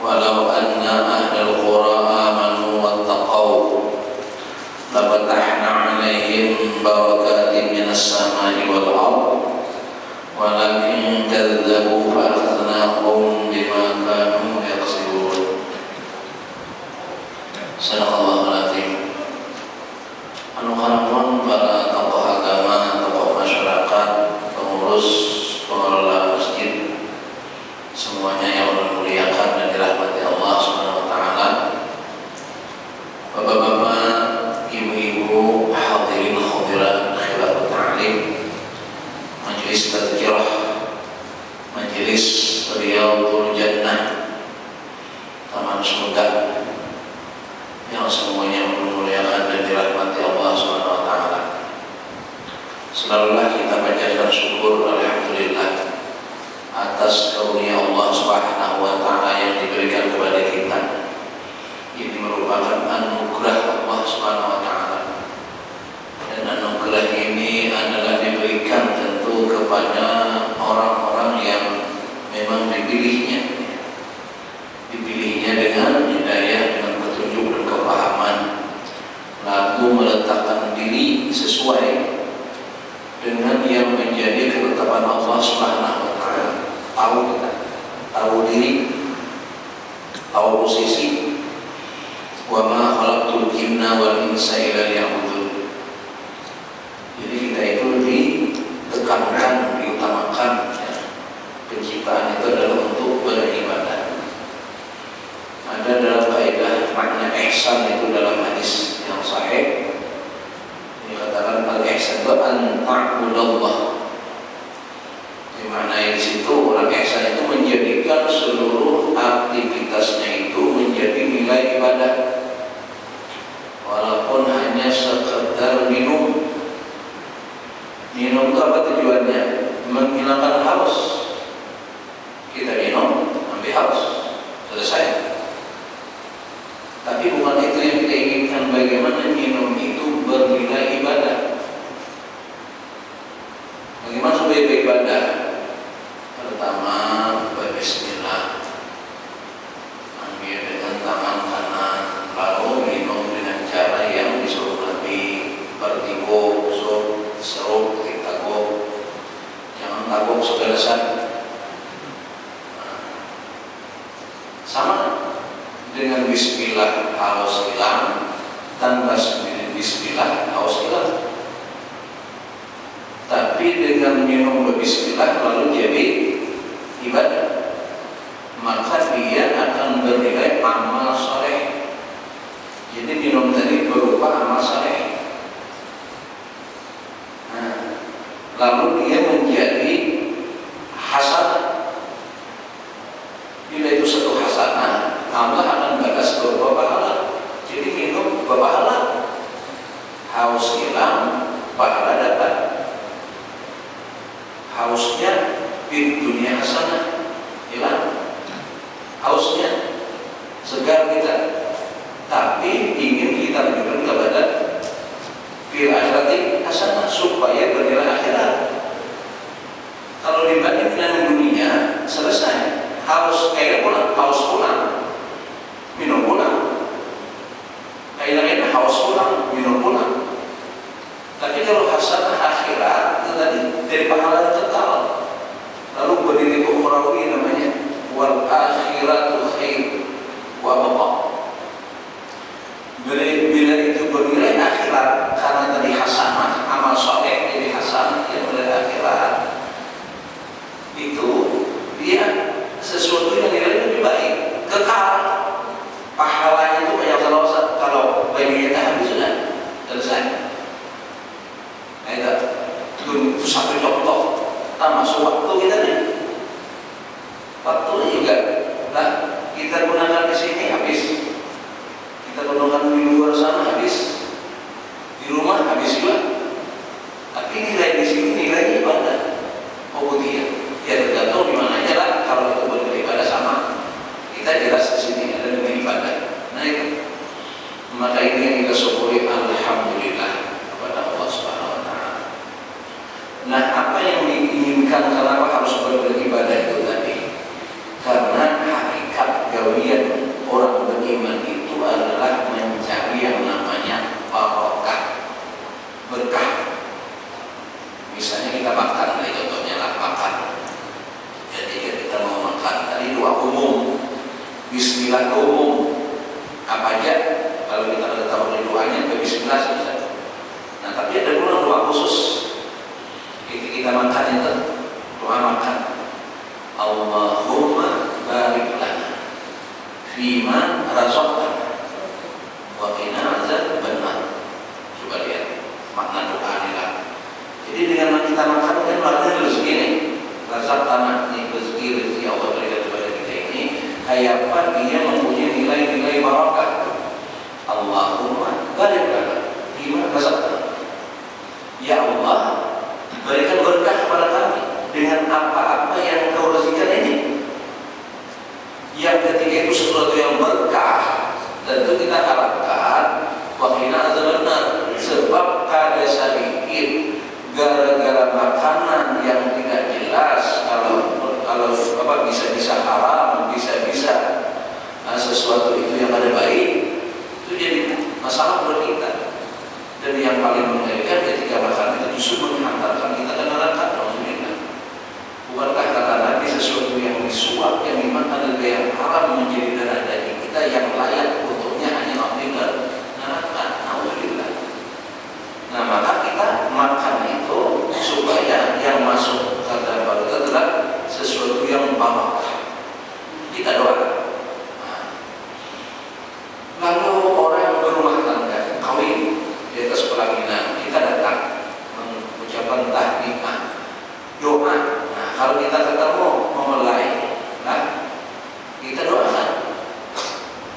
walau anna ahlal qura amanu wattaqau lafatahna 'alaihim barakatin minas samai wal ardh walakin kadzdzabu fa akhadnahum bima kanu yaksibun. Sadaqallahul azim. Anu karamon para tokoh agama, tokoh masyarakat, pengurus, pengelola masjid, semuanya yang Allah muliakan dan dirahmati Allah Subhanahu wa taala. Bapak-bapak, ibu-ibu, hadirin hadirat khilafatul ta'lim, majelis tazkirah, majelis Riyadhul Jannah, taman surga, yang semuanya Allah muliakan dan dirahmati Allah Subhanahu wa taala. Selalulah kita panjatkan syukur alhamdulillah atas karunia Allah Subhanahu wa taala yang diberikan kepada kita. Ini merupakan anugerah Allah Subhanahu wa taala. Dan anugerah ini adalah diberikan tentu kepada orang-orang yang memang dipilihnya. Dipilihnya dengan hidayah, dengan petunjuk dan kepahaman, lalu meletakkan diri sesuai dengan yang menjadi ketetapan Allah Subhanahu wa taala. Tahu diri, tahu posisi. Wa ma khalaqtul jinna wal insa illa liya'budun. Jadi kita itu ditekankan, diutamakan ya. Penciptaan itu adalah untuk beribadah. Ada dalam kaidah makna ihsan itu dalam hadis yang sahih dikatakan al-ihsan itu an ta'budallah. Dimaknai di situ orang ihsan itu menjadikan seluruh aktivitasnya itu menjadi nilai ibadah, walaupun hanya sekedar minum. Minum itu apa tujuannya? Menghilangkan haus. Kita minum, ambil haus, selesai. Tapi bukan itu yang kita inginkan. Bagaimana minum itu bernilai ibadah? Bagaimana supaya beribadah? Pertama, berbismillah, ambil dengan tangan kanan, lalu minum dengan cara yang disuruh Nabi. Bertiguk, seruk, ditaguk, jangan taguk segalasan. Sama dengan bismillah haus hilang, tanpa bismillah haus hilang. Tapi dengan minum berbismillah lalu jadi ibadah, maka dia akan bernilai amal soleh. Jadi minum tadi berupa amal soleh. Nah, lalu dia menjadi hasanah. Bila itu satu hasanah, Allah akan balas berupa pahala. Jadi minum berpahala, haus hilang, pahala dapat. Hausnya di dunia hasanah hilang, hausnya segar kita, tapi ingin kita menunjukkan kepada fil akhirati hasanah supaya bernilai akhirat. Kalau dibanding dengan dunia selesai, haus kayak pulang, haus pulang, minum pulang, kayak haus pulang, minum pulang. Tapi kalau hasanah akhirat itu tadi dari pahala total. Lalu berdiri ukhrawi namanya wal akhiratu khair wa baqa. Bila itu bernilai akhirat karena tadi hasanah, amal soleh jadi hasanah yang bernilai akhirat, itu dia sesuatu yang nilai lebih baik, kekal. Pahalanya itu banyak. Kalau bayinya habis sudah selesai. Itu satu contoh. Termasuk waktu kita nih. Waktu juga. Nah, penggawian orang beriman itu adalah mencari yang namanya barokah, berkah. Misalnya kita makan, contohnya lah makan. Jadi kita mau makan, tadi doa umum, Bismillah umum, apa aja. Kalau kita ada tahu di doanya, Bismillah selesai. Nah, tapi ada pula doa khusus. Ketika kita makan itu, doa makan. Allahumma barik lana fima razaqtana wa qina azabannar. Coba lihat makna doa ini lah. Jadi dengan kita makan kan maknanya rezeki nih. Razaqtana ini rezeki Allah berikan kepada kita ini. Kayak apa dia mempunyai nilai-nilai barakah. Allahumma barik lana fima razaqtana. Ya Allah, berikan berkah kepada kami dengan apa-apa yang Engkau rezekikan ini. Yang ketika itu sesuatu yang berkah, tentu kita harapkan waqina azabannar, sebab kada sedikit gara-gara makanan yang tidak jelas, kalau bisa haram, bisa sesuatu itu yang ada baik, itu jadi masalah buat kita. Dan yang paling mengerikan ketika makanan itu justru menghantarkan kita ke neraka. Bukankah kata Nabi sesuatu yang disuap, yang dimakan adalah yang haram menjadi darah daging kita yang layak untuknya hanya abdi neraka. Alhamdulillah. Nah, maka kita makan itu supaya yang masuk ke dalam badan adalah sesuatu yang barakah. Kita doa. Lalu orang berumah tangga kawin di atas pelaminan, kita datang mengucapkan tahniah, doa. Kalau kita ketemu memulai, kita doakan.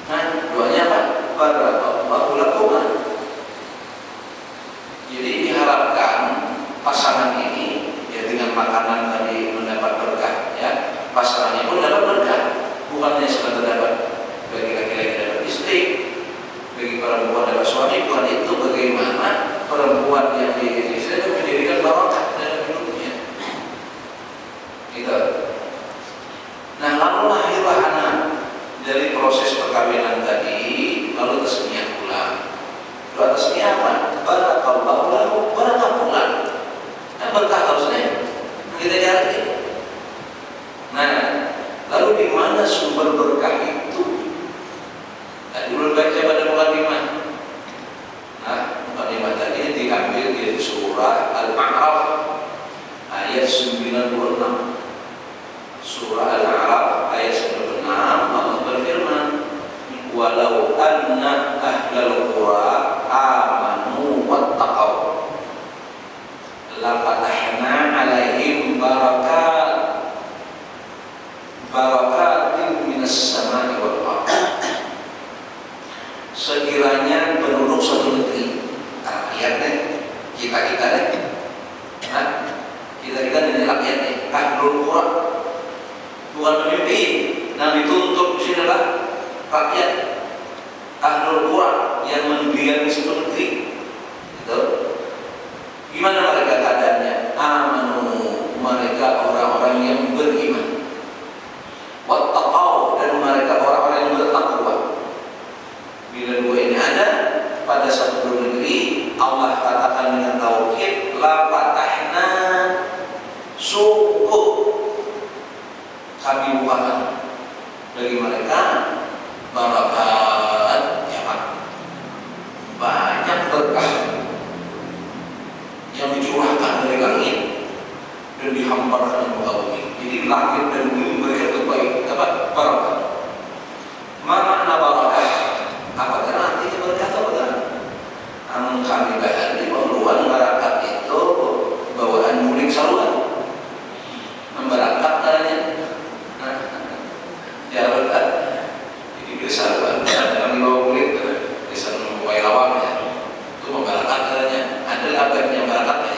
Nah, doanya apa? Barakallahu lakuma. Jadi diharapkan pasangan ini ya dengan makanan tadi mendapat berkah, ya. Pasangannya pun dapat berkah. Bukannya sekadar dapat bagi laki-laki dapat istri, bagi perempuan dapat suami. Bukan itu, bagaimana perempuan yang diistri itu menjadikan barakah dalam hidupnya. Gitu. Nah, lalu lahirlah anak dari proses perkawinan tadi, lalu tasmiyah pula. Doa tasmiyah apa? Barakallahu lahu, barakah pula. Nah, berkah harusnya kita cari. Nah, lalu di mana sumber berkah itu? Tadi belum baca pada mukadimah. Nah, mukadimah tadi diambil dari surah Al-A'raf ayat 96. Surah Al-A'raf ayat 96, Allah berfirman, walau anna ahlal qura amanu wattaqaw la fatahna alaihim barakatin minas samai wal ardh. Sekiranya penduduk suatu negeri, rakyatnya kita deh, kita ini rakyatnya, ahlul qura, bukan pemimpin. Nah, dituntut di sini adalah rakyat, ahlul qura yang mendiami suatu negeri. Gitu. Gimana mereka keadaannya? Amanu, mereka orang-orang yang beriman. Wattaqau, dan mereka orang-orang yang bertakwa. Bila dua ini ada pada satu negeri, Allah katakan dengan tauhid, la fatahna, sungguh kami bukakan bagi mereka barakat, banyak berkah yang dicurahkan dari langit dan dihamparkan di muka bumi. Jadi langit dan bumi memberikan kebaikan, barakah. Makna barakah apa? Karena artinya berkah atau bukan? Kami bahas di bawaan barakat itu bawaan mulik saluran, membarakat caranya. Jalan kan, jadi bisa jangan dibawa kulit, bisa membuai lawangnya, itu membarakat caranya. Ada abadnya barakatnya.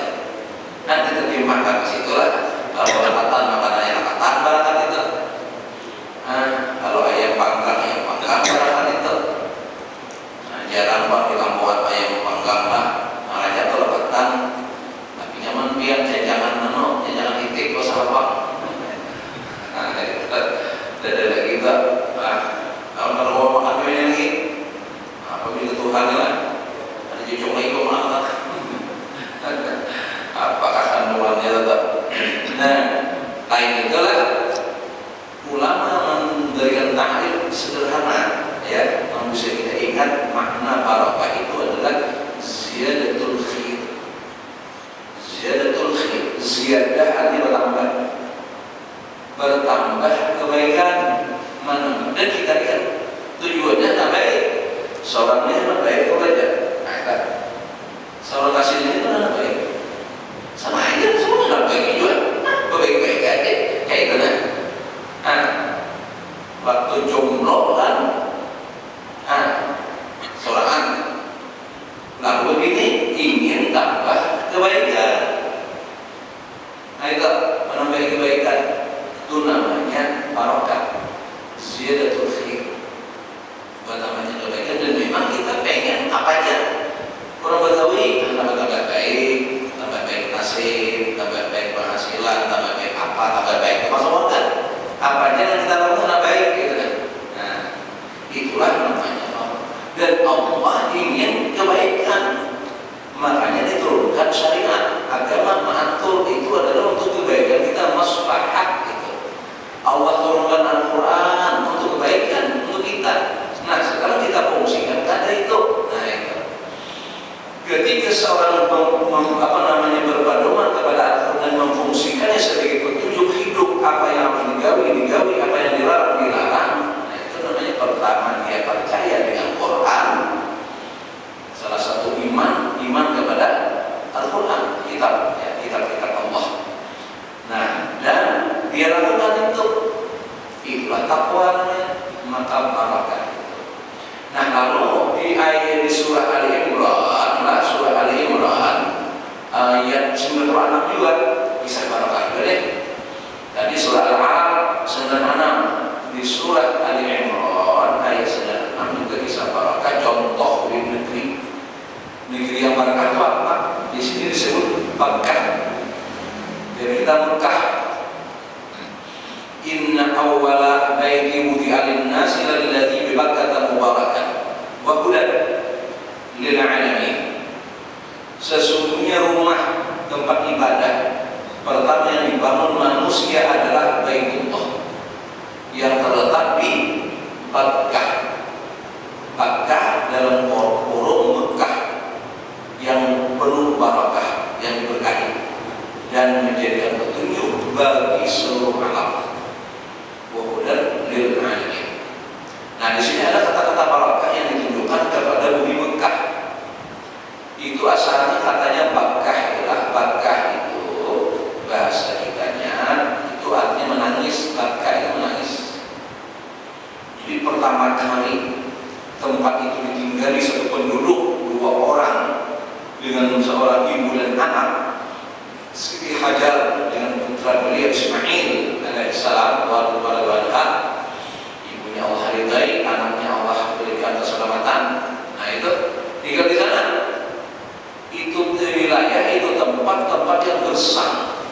Nanti terjemahkan ke situ lah. Kalau barakatan makanannya rakatan barakat itu. Kalau ayam panggang barakat itu. Jarang pak di kampung ayam panggang lah. Raja tuh lepatan. Tapi nyaman biar jajangan jajangan itik kok salah pak. Ada lagi pak, Seorang ini anak baik kok aja. Nah, kan. Seorang kasih ini itu anak baik. Sama aja, semua anak baik juga. Baik-baik aja. Kayak itu kan. Nah, waktu jomblo kan, seorang lalu begini ingin tambah kebaikan. Nah itu menambah kebaikan itu namanya barokah, ziyadatul khair. Buat namanya kebaikan dan memang kita pengen apa aja. Orang Betawi tambah baik, tambah baik nasib, tambah baik penghasilan, tambah baik apa, tambah baik masuk kan. Apa aja yang kita lakukan baik gitu kan. Nah itulah namanya Allah. Dan Allah ingin kebaikan. Makanya diturunkan syariat. Agama mengatur itu adalah untuk kebaikan kita, maslahat gitu. Allah turunkan Al-Quran untuk kebaikan untuk kita. Nah sekarang kita fungsikan ada itu. Nah itu. Ketika seorang berpedoman kepada Al-Quran dan memfungsikannya sebagai petunjuk hidup, apa yang harus digawi, apa yang dilarang. Nah itu namanya pertama dia percaya dengan Quran. Salah satu iman kepada Al-Quran, kitab Allah. Nah, dan dia lakukan itu, itulah takwa namanya, maka barakah. Nah, lalu di ayat di surah Ali Imran, ayat 96 juga kisah barakah juga deh. Tadi surah Al-Araf 96, di surah Ali Imran ayat 96 juga kisah barakah, contoh di negeri yang barakah itu apa? Di sini disebut Makkah. Jadi kita Makkah. Inna awwala baiti wudi'a lin-nasi alladzi bi Makkah mubarakan wa hudan lil 'alamin. Sesungguhnya rumah tempat ibadah pertama yang dibangun manusia adalah Baitullah yang terletak di Makkah. Makkah dalam kurung Mekah yang penuh barakah, yang diberkahi dan menjadikan petunjuk bagi seluruh alam. Wahudan lil alamin. Nah di sini ada kata-kata barakah yang ditunjukkan kepada bumi Mekah. Itu asalnya katanya Bakkah itu bahasa kitanya itu artinya menangis. Bakkah itu menangis. Jadi pertama kali tempat itu ditinggali satu penduduk 2 orang dengan seorang ibu dan anak, Siti Hajar dengan putra beliau Ismail alaihissalam walad, ibunya Allah ridai, anaknya Allah berikan keselamatan. Nah itu tinggal di sana. Itu wilayah itu tempat-tempat yang gersang,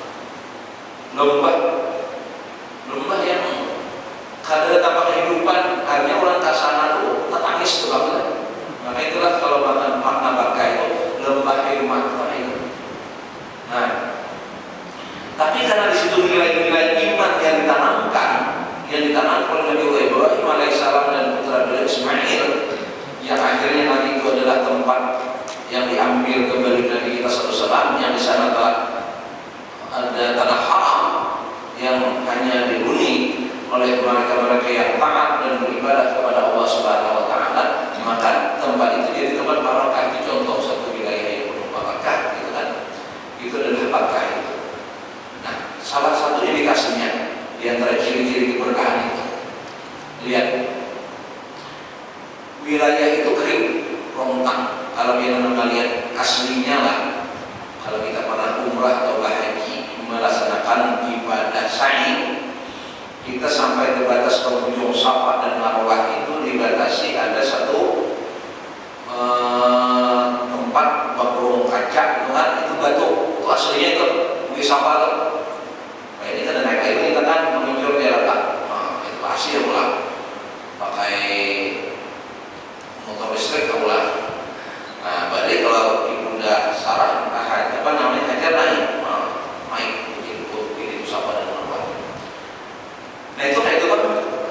lembah yang kadang tanpa kehidupan, akhirnya orang ke sana tuh tetangis tuh banget. Maka itulah kalau makna Bakkah itu lembah air mata itu. Nah, tapi karena di situ nilai-nilai iman yang ditanamkan oleh Nabi Ibrahim alaihissalam dan putra beliau Ismail, yang akhirnya nanti itu adalah tempat yang diambil kembali Nabi kita SAW, yang di sana ada tanah haram yang hanya dihuni oleh mereka-mereka yang taat dan beribadah kepada Allah Subhanahu wa taala. Maka tempat itu jadi tempat barakah. Itu contoh satu wilayah yang penuh barakah gitu kan. Itu adalah Makkah itu. Nah, salah satu indikasinya di antara ciri-ciri keberkahan itu, lihat wilayah itu kering, rontang. Kalau kita lihat aslinya lah, kalau kita pernah umrah atau haji melaksanakan ibadah sa'i, kita sampai ke batas penghujung Safa dan Marwah itu dibatasi ada satu tempat berburung kaca itu kan, itu batu, itu aslinya itu di Safa itu. Nah ini kan naik air kita kan meluncur di letak, itu asli ulang pakai motor listrik ulang. Nah balik kalau ibunda Sarah apa namanya Hajar naik itu Safa dan Marwah. Nah itu kan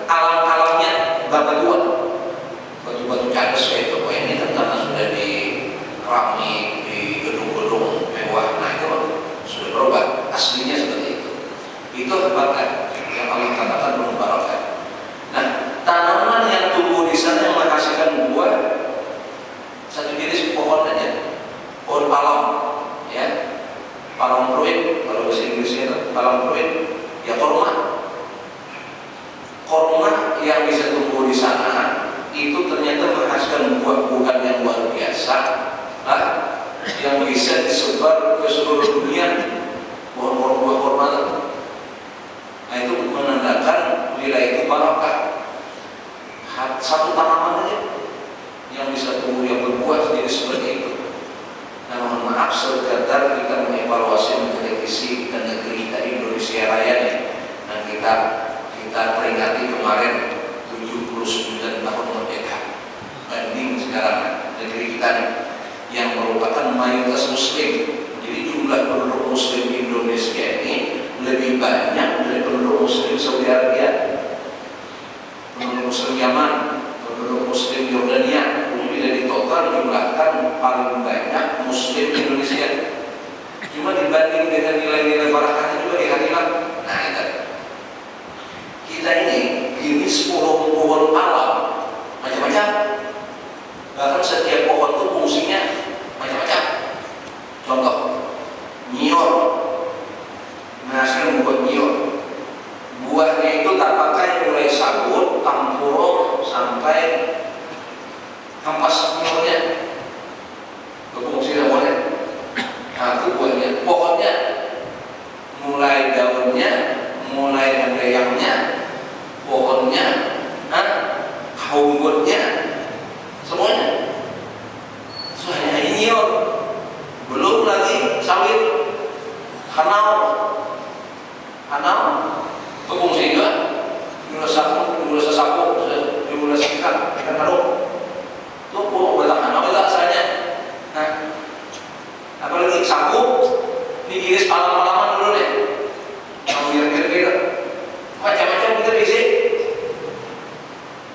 alam-alamnya batu-batu cadas itu. Ini kan karena sudah dirami di gedung-gedung mewah. Nah itu sudah berubah, aslinya seperti itu. Itu barakah yang Allah katakan penuh barakah. Nah tanaman yang tumbuh di sana yang menghasilkan buah satu tanaman aja yang bisa tumbuh yang berbuah jadi seperti itu. Nah, mohon maaf sekedar kita mengevaluasi, mengkritisi dan negeri kita Indonesia Raya nih, dan kita peringati kemarin 79 tahun merdeka. Banding sekarang negeri kita nih, yang merupakan mayoritas Muslim. Jadi jumlah penduduk Muslim Indonesia ini lebih banyak dari penduduk Muslim Saudi Arabia, penduduk Muslim Yaman, penduduk Muslim Yordania. Bila di total jumlahkan paling banyak Muslim Indonesia. Cuma dibanding dengan nilai-nilai barakahnya juga di hadirat. Nah, itu. Kita ini jenis pohon alam macam-macam. Bahkan setiap pohon itu fungsinya macam-macam. Contoh, nyior menghasilkan buah nyior. Buahnya itu tak pakai mulai sabut, tampurong sampai ampas nyiornya. Fungsinya boleh. Nah, itu buahnya. Pohonnya mulai daunnya, mulai dayangnya, pohonnya, haunggutnya, semuanya. Soalnya ini nyior. Belum lagi sawit, hanau, berfungsi juga. Diulas sapu, diulas ikan harum. Itu obat hanau itu asalnya. Nah, apalagi sapu, diiris malam-malaman dulu deh. Mau kira-kira macam-macam kita isi.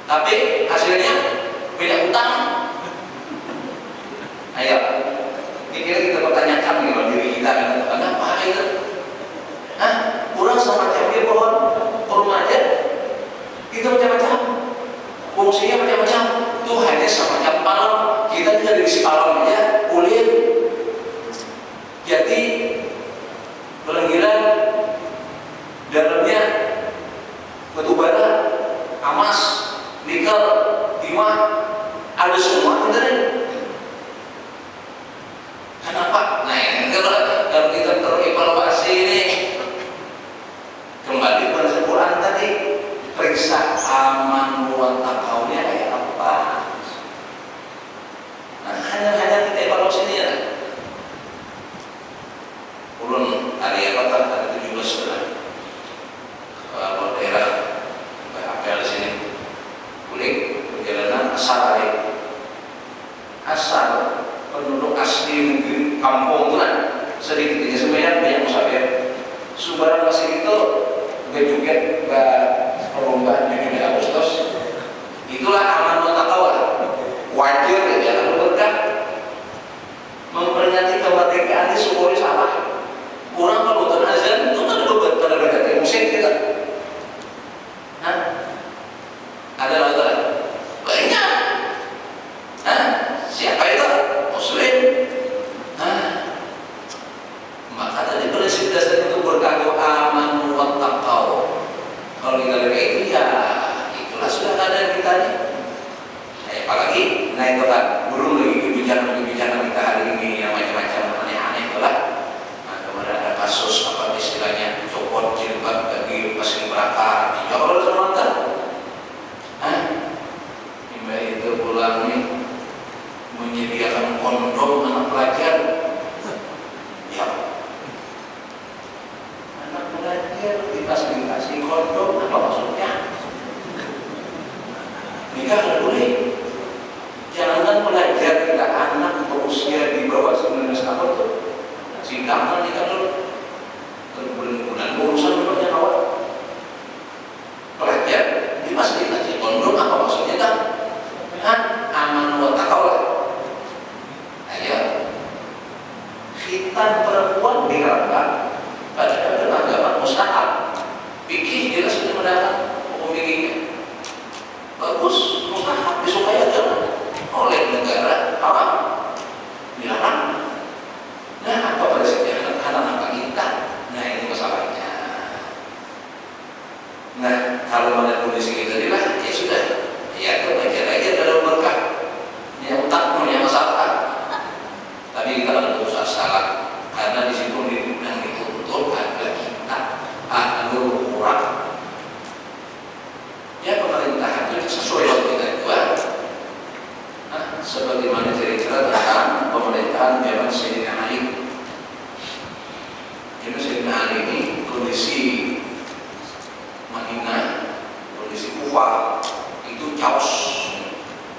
Tapi hasilnya beda utang. Ayo. Ini kita pertanyakan nih diri kita, kenapa itu? Kurang semacamnya pohon kurma aja, itu macam-macam, fungsinya macam-macam. Tuh hanya semacam palem, kita juga diisi palem aja, kulit. Jadi pelenggiran dalamnya batu bara, emas, nikel, timah, ada semua kita nih. Kenapa? Nah, ini kalau kita terevaluasi ini kembali pada Quran tadi, periksa aman wa taqawnya kayak apa. Nah, hanya kita evaluasi ini ya. Ulun hari apa kan hari 17 bulan kalau daerah apel di sini kuling perjalanan asal penduduk asli negeri kampung itu kan sedikit aja semuanya banyak musafir. Subaran masih itu bejuget perlombaan 7 Agustus. Itulah aman wa taqwa. Wajar ya kalau berkah memperingati kemerdekaan ini semuanya salah. Kurang kalau azan itu kan beban pada berkata musik kita. Ada lagi banyak. Siapa itu? Muslim. Maka tadi prinsip dasar itu berkah aman wa taqwa. Kalau kita lihat itu ya itulah sudah ada kita nih. Apalagi naik kota belum lagi kebijakan kita hari ini yang macam-macam aneh-aneh itulah. Nah, kemudian ada kasus apa istilahnya copot jilbab bagi paski beraka di Jawa Sumatera. Mbak itu pulang nih menyediakan kondom anak pelajar. Ya, anak pelajar dikasih kondom apa maksudnya? Nikah nggak boleh. Jangan pelajar kita anak berusia di bawah 19 tahun tuh sidang nikah dulu. Bulan urusan banyak awal. Pelajar dikasih kondom apa maksudnya kan? Aman wa taqwa. Ayo, khitan perempuan diharapkan pada agama mustahab. Fikih jelas sudah mendapat hukum fikihnya. Bagus, mustahab, disukai agama oleh negara haram, dilarang. Nah, apa prinsipnya anak-anak kita? Nah, ini masalahnya. Nah, kalau ada kondisi kita inilah, ya sudah, ya belajar aja dalam berkah. Yang utama punya masalah. Tapi kita akan putus asa karena di situ yang dituntut adalah kita ahlul quran. Ya pemerintahan itu sesuai di mana cerita tentang pemerintahan zaman Sayyidina Ali. Jadi Sayyidina Ali ini kondisi Madinah, kondisi Kufah itu chaos.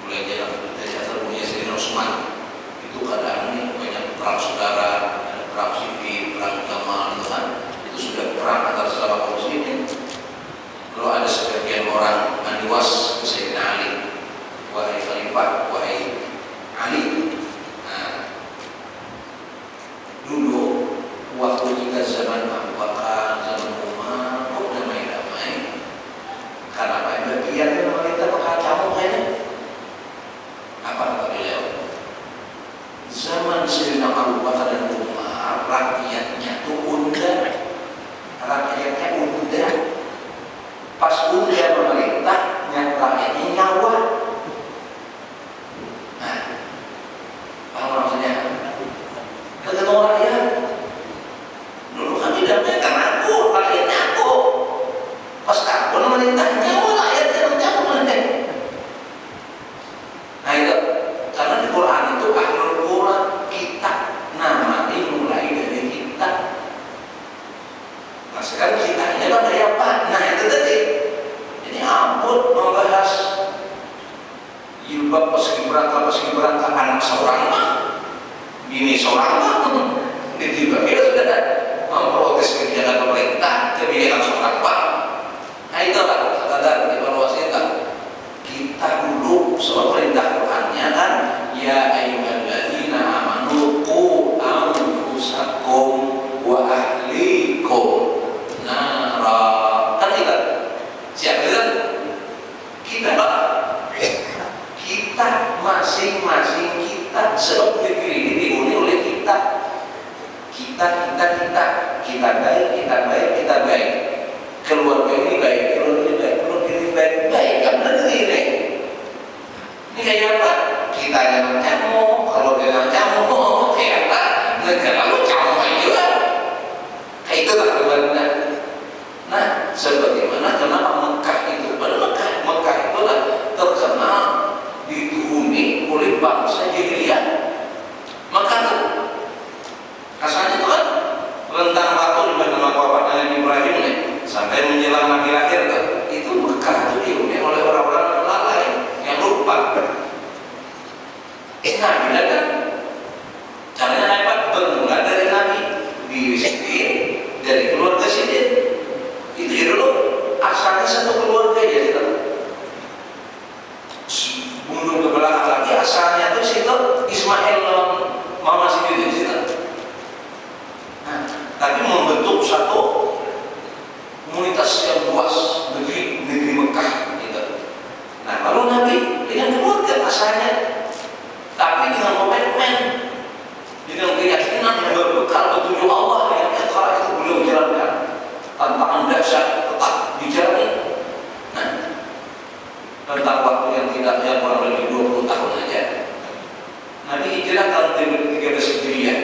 Mulai dari terbunuhnya Sayyidina Utsman itu keadaannya banyak perang saudara, perang sipil, perang Jamal, itu sudah perang antara sesama kaum muslimin. Kalau ada sebagian orang maniwas ke Sayyidina Ali, wahai Khalifah, wahai Ali, nah, dulu waktu kita zaman Abu Bakar, zaman Umar, kok damai-damai? Karena apa? Bagian pemerintah kacau kayaknya. Apa kata beliau? Zaman Sayyidina Abu Bakar dan Umar, rakyatnya tuh undang, rakyatnya undang. Pas undang pemerintahnya, rakyatnya nyawa. Nah, apa maksudnya? Ketemu rakyat. Dulu kan tidak menekan aku, rakyatnya aku. Pas aku pemerintahnya, rakyatnya aku menekan. Nah itu, karena di Quran itu ahlul Quran kita, nama ini mulai dari kita. Nah sekarang kitanya pada apa? Nah itu tadi. Ini ampun membahas jilbab paski-beraka anak seorang mah, bini seorang mah, dijilbabnya sudah memprotes kebijakan pemerintah, kebijakan seorang mah. Nah itulah sekadar evaluasi kita dulu soal perintah Qurannya kan, ya ayyuhalladzina amanu qu anfusakum wa ahlikum nara. Kan siapa kita Pak? Kita masing-masing kita, sebab negeri ini dihuni oleh kita baik, keluarga ini baik, keluarga ini baik, kan negeri ini. Ini kayak apa? Kita yang kamu, keluarga yang kamu, kayak apa? Negara lu kamu juga. Kayak itulah keluarga. Nah, sebagaimana kenapa Mekah itu, padahal Mekah itulah terkenal dihuni oleh bangsa jahiliyah. Maka asalnya itu kan rentang waktu di mana wafatnya Nabi Ibrahim nih, sampai menjelang Nabi lahir kan, itu Mekah itu dihuni oleh orang-orang lalai yang lupa. Nah, bila kan caranya hebat, bermula dari Nabi diwisitin dari keluarga Sidin. Itu dulu asalnya satu keluarga ya gitu. Mundur ke belakang lagi asalnya tuh situ Ismail Mama Sidin di situ. Nah, tapi membentuk satu komunitas yang luas, negeri Mekah gitu. Nah, lalu Nabi dengan keluarga asalnya, tapi dengan komitmen, dengan keyakinan yang berbekal petunjuk Allah yang Iqra itu beliau jalankan. Tantangan dahsyat tetap dijalani. Nah, tentang waktu yang tidak kurang lebih 20 tahun saja. Nabi hijrah tahun 13 Hijriah.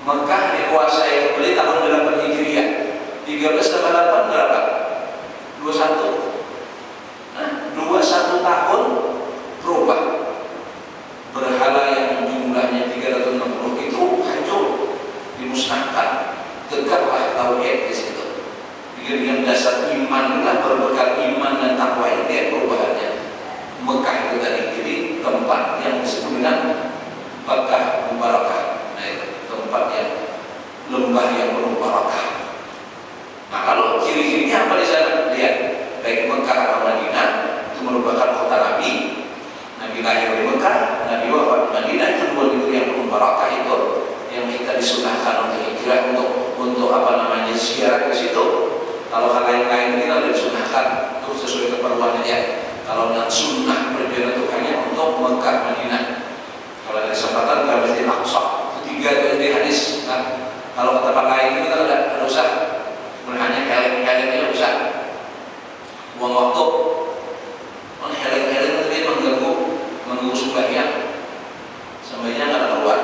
Mekah dikuasai kembali tahun 8 Hijriah. 1388 berapa? 21. Nah, 21 tahun berubah. Berhala yang jumlahnya 360 itu hancur, dimusnahkan. Tegaklah tauhid di situ. Dengan dasar iman lah, berbekal iman dan takwa ini perubahannya. Mekah itu tadi jadi tempat yang disebut dengan Mekah Mubarakah. Nah itu tempat yang lembah yang penuh barakah. Nah kalau ciri-cirinya apa di sana? Lihat, baik Mekah atau Madinah itu merupakan kota Nabi. Nabi lahir di Mekah, Nabi wafat di Madinah. Itu dua negeri yang penuh barakah itu yang kita disunahkan untuk hijrah, untuk apa namanya ziarah ke situ. Kalau hal lain kita tidak disunahkan, itu sesuai keperluannya ya. Kalau yang sunnah perjalanan itu hanya untuk Mekah Madinah. Kalau ada kesempatan ke Masjid Aqsa, ketiga itu di hadis. Nah, kalau ke tempat lain kita tidak usah, hanya helm-helm itu usah. Buang waktu, helm-helm itu mengganggu sembahyang. Sembahyang nggak ada keluar,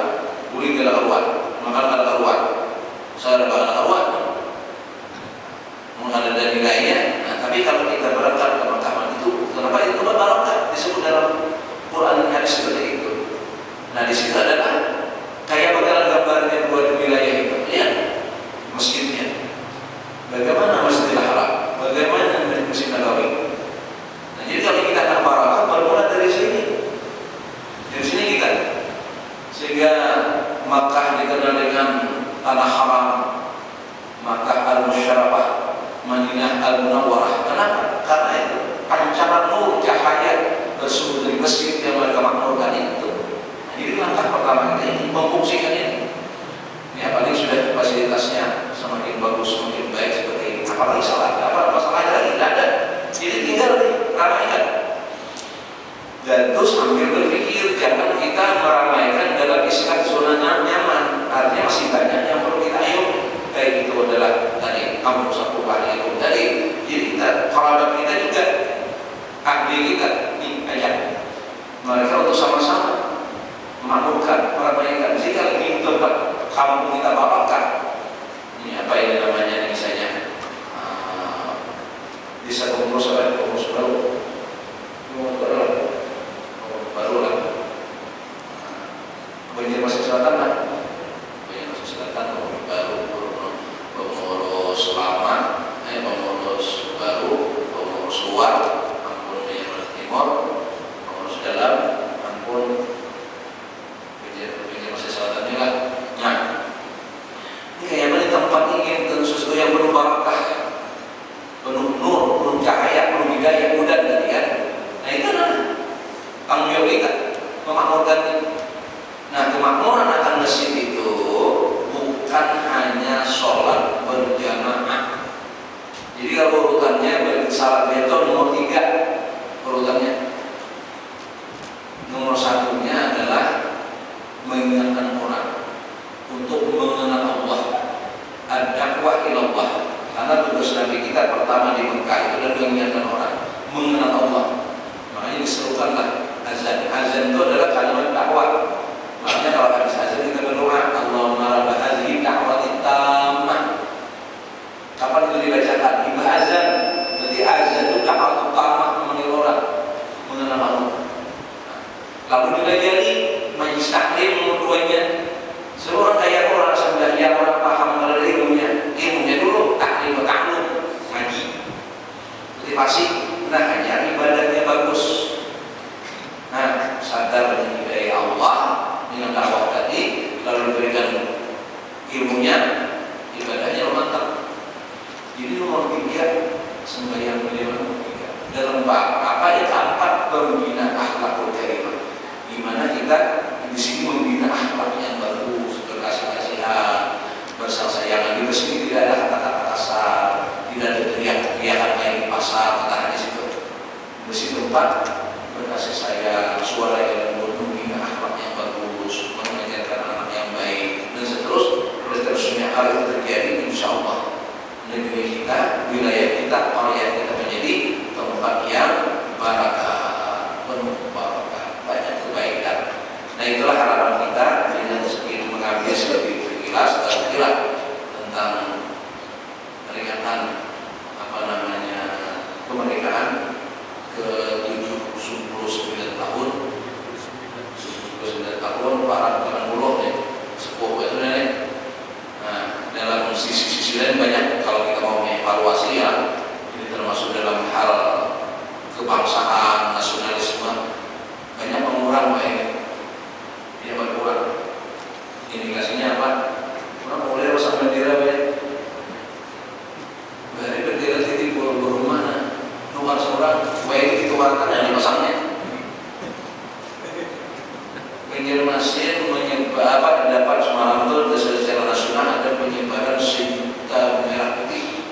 kulit nggak ada keluar, makan nggak ada keluar, saya nggak ada keluar. Ada nilainya. Nah, tapi kalau kita berangkat ke Mekah itu, kenapa itu barokah disebut dalam Quran dan hadis seperti itu? di situ adalah kayak bagaimana gambarnya dua wilayah itu. Lihat masjidnya. Bagaimana Masjidil Haram? Bagaimana Masjid Nabawi? Nah, jadi kalau kita nak barakah bermula dari sini. Dari sini kita. Sehingga Makkah dikenal dengan tanah haram, Makkah al-Musyarrafah, Madinah al-Munawwarah. Kenapa? Karena itu pancaran nur cahaya bersumber dari masjid yang mereka makmurkan itu. Nah, jadi langkah pertama kita ini memfungsikan ini. Ya, paling sudah fasilitasnya semakin bagus, semakin baik seperti ini. Apalagi salah, apa masalahnya lagi tidak ada. Jadi tinggal ramaikan. Dan terus sambil berpikir jangan kita meramaikan dalam istilah zona nyaman. Artinya masih banyak yang perlu kita ayomi. Baik itu adalah tadi kampung Sakupan itu tadi. Jadi kita kerabat kita juga ahli kita diajak mereka untuk sama-sama memakmurkan, meramaikan. Jika ingin tempat kampung kita bawakan, ini apa ini namanya misalnya desa pengurus baru lah Banjarmasin Selatan lah, Banjarmasin Selatan pengurus lama, pengurus baru, pengurus luar, ampun Banjarmasin Timur, pengurus dalam, ampun Banjarmasin Selatan juga. Nah, ini kayaknya di tempat ingin sesuatu yang penuh barakah, penuh nur, penuh cahaya, penuh hidayah, mudah gitu kan. Nah itu adalah tanggung jawab kita memakmurkan itu. Nah, kemakmuran akan masjid itu bukan hanya sholat berjamaah. Jadi kalau urutannya salat itu nomor 3 urutannya. Nomor 1-nya adalah mengingatkan orang untuk mengenal Allah, ad-dakwah ilallah. Karena tugas Nabi kita pertama di Mekah itu adalah mengingatkan orang mengenal Allah. Makanya diserukanlah azan. Azan itu adalah kalimat dakwah. Makanya kalau habis azan kita berdoa, Allahumma rabb hadhihi da'wati tammah. Kapan itu dibacakan? Iba azan. Berarti azan itu dakwah tammah, memanggil orang mengenal Allah. Lalu dilajari majlis taklim nomor 2-nya. Seluruh kayak orang sebenarnya orang paham mengenal ilmunya dulu taklim taklum ngaji. Motivasi, nah hanya ibadahnya bagus. Nah, sadar dengan hidayah Allah dengan dakwah tadi, lalu diberikan ilmunya, ibadahnya mantap. Jadi nomor 3 sembahyang nomor 3 dalam bab apa ya? Tempat pembinaan akhlakul karimah. Di mana kita di sini membina akhlak yang bagus, berkasih-kasihan, bersayang-sayangan. Di sini tidak ada kata-kata kasar, tidak ada teriak-teriakan kayak di pasar, kata hadis itu. Di sini tempat berkasih sayang, suara yang lembut, membina akhlak yang bagus, mengajarkan anak yang baik, dan seterusnya. Hal itu terjadi, insya Allah negeri kita, wilayah kita, rakyat kita menjadi tempat yang barakah, penuh barakah, banyak kebaikan. Nah, itulah harapan kita dengan sedikit mengambil lebih jelas dan jelas tentang peringatan kemerdekaan ke-79 tahun 79 tahun para 80 ya, sepuh itu nenek. Nah, dalam sisi-sisi lain banyak kalau kita mau mengevaluasi ya, ini termasuk dalam hal kebangsaan, nasionalisme, banyak mengurang dia berkurang. Indikasinya apa? Orang mulai pasang bendera dari bendera titik buru mana? Luar seorang, baik itu warna yang dipasangnya. Banjarmasin menyebar dapat semalam itu secara nasional ada penyebaran 1 juta merah putih.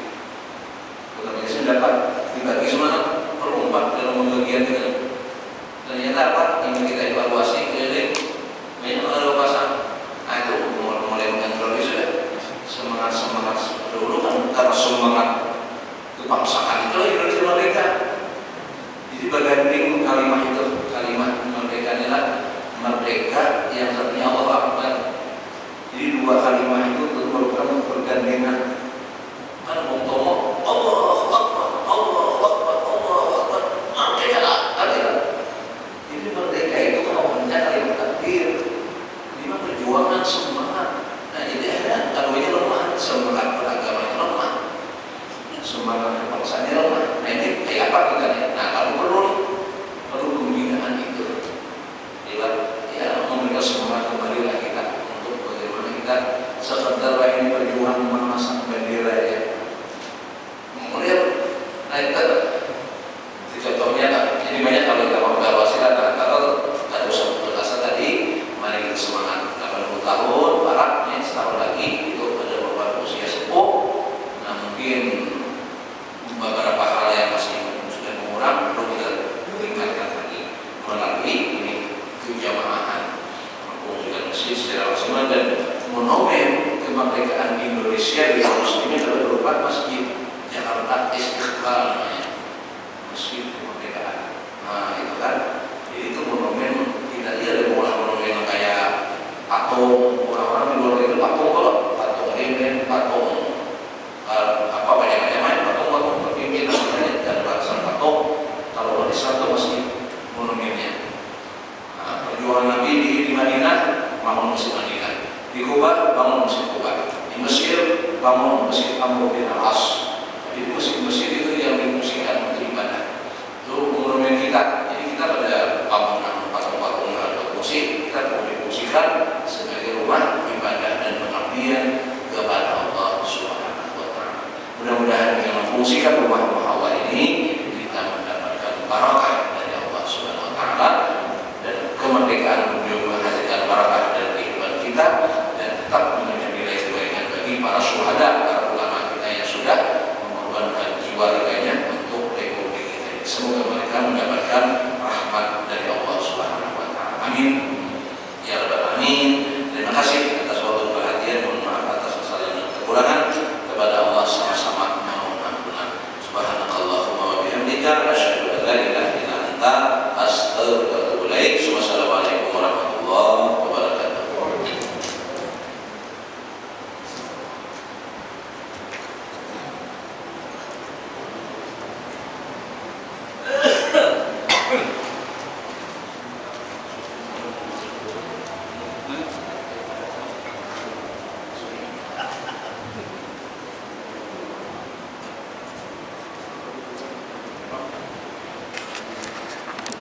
Banjarmasin dapat dibagi semalam per 4 dalam pembagian itu. Ternyata apa? Yang kita evaluasi Indonesia di kaum muslimin adalah berupa Masjid Jakarta Istiqlal namanya, Masjid Kemerdekaan. Nah itu kan, jadi itu monumen tidak dia ada monumen kayak patung, orang-orang di luar itu patung kalau patung Lenin, patung apa banyak-banyak patung berpimpinan dan bangsa patung. Kalau di satu masjid monumennya. Nah, perjuangan Nabi di Madinah bangun masjid Madinah, di Kuba bangun masjid Kuba, di Mesir bangun masjid Amr bin Al-As. Jadi masjid-masjid itu yang difungsikan untuk ibadah. Itu monumen kita. Jadi kita pada bangunan patung-patung berfungsi, kita mau difungsikan sebagai rumah ibadah dan pengabdian kepada Allah Subhanahu wa Ta'ala. Mudah-mudahan dengan memfungsikan rumah-rumah Allah ini kita mendapatkan barakah dari Allah Subhanahu wa Ta'ala, dan kemerdekaan beliau menghasilkan barakah dari kehidupan kita, dan tetap memberikan nilai kebaikan bagi para syuhada, para ulama kita yang sudah mengorbankan jiwa raganya untuk republik kita. Semoga mereka mendapatkan